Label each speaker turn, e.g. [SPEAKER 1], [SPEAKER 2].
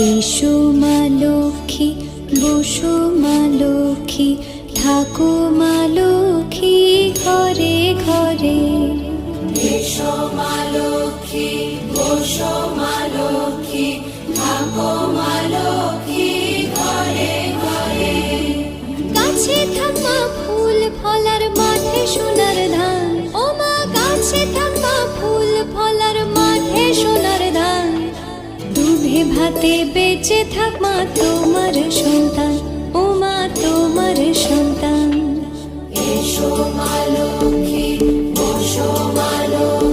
[SPEAKER 1] এসো মা লক্ষ্মী, বসো মা লক্ষ্মী, থাকো মা লক্ষ্মী ঘরে ঘরে।
[SPEAKER 2] এসো মা লক্ষ্মী, বসো মা লক্ষ্মী, থাকো মা লক্ষ্মী ঘরে ঘরে।
[SPEAKER 1] গাছে থাকা ফুল ফলার মাঠে সোনার ধান, ও মা গাছে থাকা ফুল ফলার মাঠে সোনার ধান। দুধে ভাতে বেঁচে থাক মা তোমার সন্তান, ও মা তোমার সন্তান।
[SPEAKER 2] এসো মা লক্ষ্মী, বসো মা লক্ষ্মী,